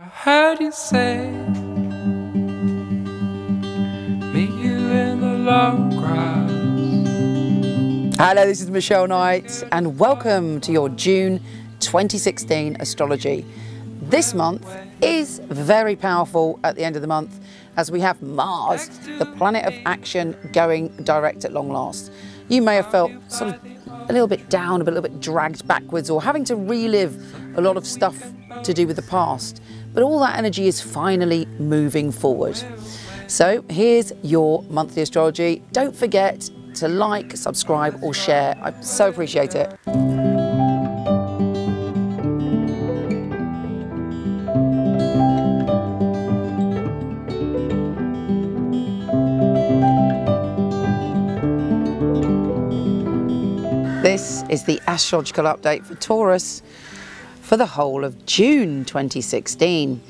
I heard you say, meet you in the long grass. Hello, this is Michele Knight and welcome to your June 2016 astrology. This month is very powerful at the end of the month as we have Mars, the planet of action, going direct at long last. You may have felt sort of a little bit down, a little bit dragged backwards, or having to relive a lot of stuff to do with the past. But all that energy is finally moving forward. So here's your monthly astrology. Don't forget to like, subscribe or share. I so appreciate it. This is the astrological update for Taurus for the whole of June 2016.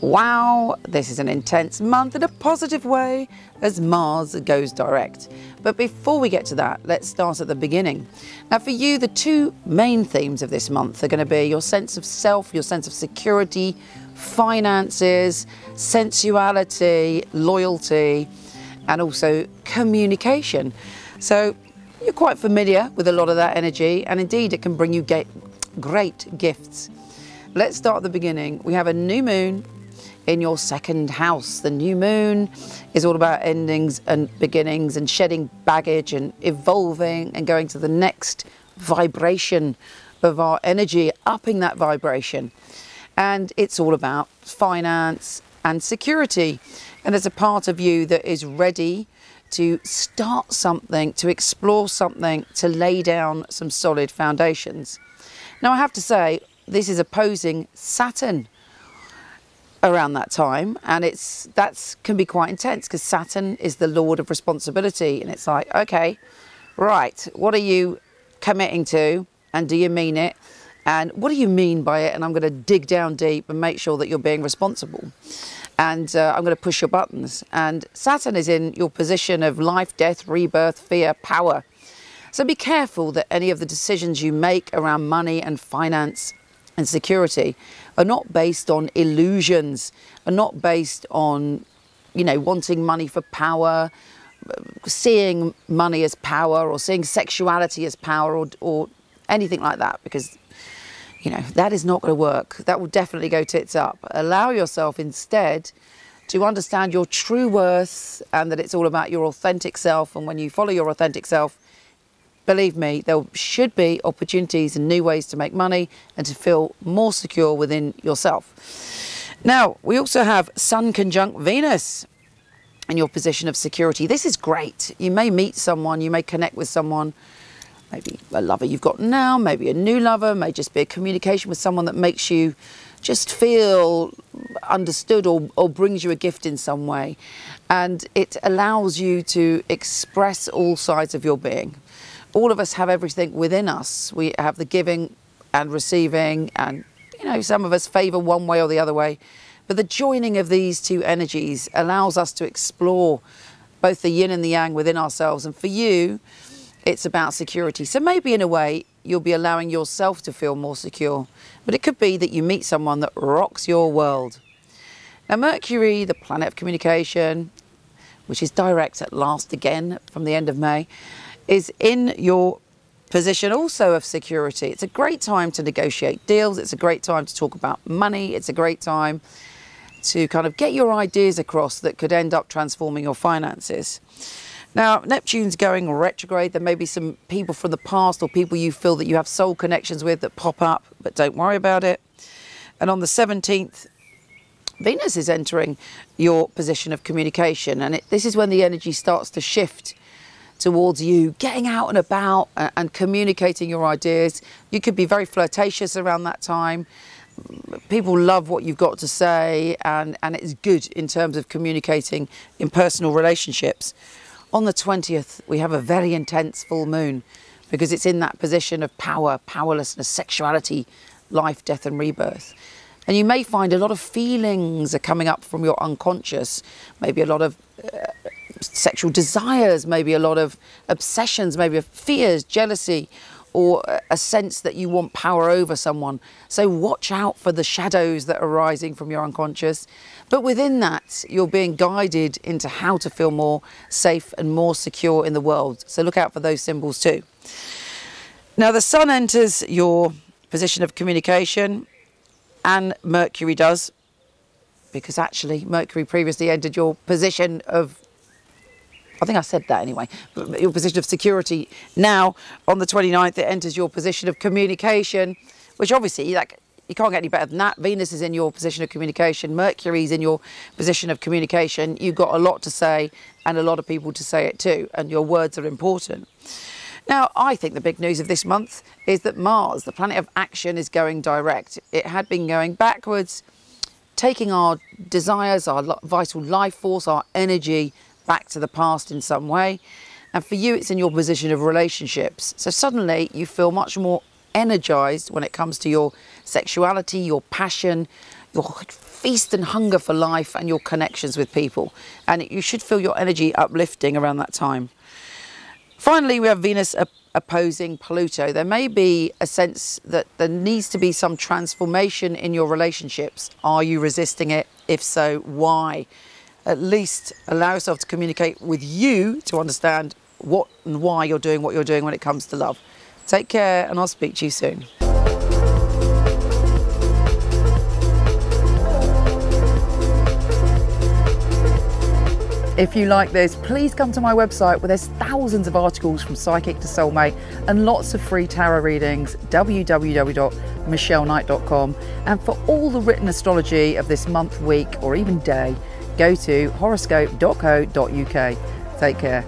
Wow, this is an intense month in a positive way as Mars goes direct. But before we get to that, let's start at the beginning. Now for you, the two main themes of this month are going to be your sense of self, your sense of security, finances, sensuality, loyalty, and also communication. So you're quite familiar with a lot of that energy, and indeed it can bring you great gifts. Let's start at the beginning. We have a new moon in your second house. The new moon is all about endings and beginnings and shedding baggage and evolving and going to the next vibration of our energy, upping that vibration. And it's all about finance and security. And there's a part of you that is ready to start something, to explore something, to lay down some solid foundations. Now I have to say, this is opposing Saturn around that time, and that can be quite intense because Saturn is the lord of responsibility, and it's like, okay, right, what are you committing to, and do you mean it, and what do you mean by it? And I'm going to dig down deep and make sure that you're being responsible, and I'm going to push your buttons. And Saturn is in your position of life, death, rebirth, fear, power. So be careful that any of the decisions you make around money and finance and security are not based on illusions, are not based on, you know, wanting money for power, seeing money as power, or seeing sexuality as power, or anything like that, because, you know, that is not going to work. That will definitely go tits up. Allow yourself instead to understand your true worth, and that it's all about your authentic self. And when you follow your authentic self, believe me, there should be opportunities and new ways to make money and to feel more secure within yourself. Now, we also have Sun conjunct Venus in your position of security. This is great. You may meet someone, you may connect with someone, maybe a lover you've got now, maybe a new lover, may just be a communication with someone that makes you just feel understood, or brings you a gift in some way. And it allows you to express all sides of your being. All of us have everything within us. We have the giving and receiving, and, you know, some of us favour one way or the other way. But the joining of these two energies allows us to explore both the yin and the yang within ourselves. And for you, it's about security. So maybe in a way, you'll be allowing yourself to feel more secure. But it could be that you meet someone that rocks your world. Now, Mercury, the planet of communication, which is direct at last again from the end of May, is in your position also of security. It's a great time to negotiate deals. It's a great time to talk about money. It's a great time to kind of get your ideas across that could end up transforming your finances. Now, Neptune's going retrograde. There may be some people from the past or people you feel that you have soul connections with that pop up, but don't worry about it. And on the 17th, Venus is entering your position of communication. And this is when the energy starts to shift towards you getting out and about and communicating your ideas. You could be very flirtatious around that time. People love what you've got to say, and it's good in terms of communicating in personal relationships. On the 20th, we have a very intense full moon because it's in that position of power, powerlessness, sexuality, life, death and rebirth. And you may find a lot of feelings are coming up from your unconscious, maybe a lot of sexual desires, maybe a lot of obsessions, maybe fears, jealousy, or a sense that you want power over someone. So watch out for the shadows that are rising from your unconscious. But within that, you're being guided into how to feel more safe and more secure in the world. So look out for those symbols too. Now the sun enters your position of communication, and Mercury does, because actually Mercury previously entered your position of, I think I said that anyway, your position of security. Now on the 29th it enters your position of communication, which obviously, like, you can't get any better than that. Venus is in your position of communication, Mercury's in your position of communication. You've got a lot to say and a lot of people to say it too, and your words are important. Now, I think the big news of this month is that Mars, the planet of action, is going direct. It had been going backwards, taking our desires, our vital life force, our energy back to the past in some way. And for you, it's in your position of relationships. So suddenly you feel much more energized when it comes to your sexuality, your passion, your feast and hunger for life, and your connections with people. And you should feel your energy uplifting around that time. Finally, we have Venus opposing Pluto. There may be a sense that there needs to be some transformation in your relationships. Are you resisting it? If so, why? At least allow yourself to communicate with you to understand what and why you're doing what you're doing when it comes to love. Take care, and I'll speak to you soon. If you like this, please come to my website where there's thousands of articles from psychic to soulmate and lots of free tarot readings, www.micheleknight.com. And for all the written astrology of this month, week, or even day, go to horoscope.co.uk. Take care.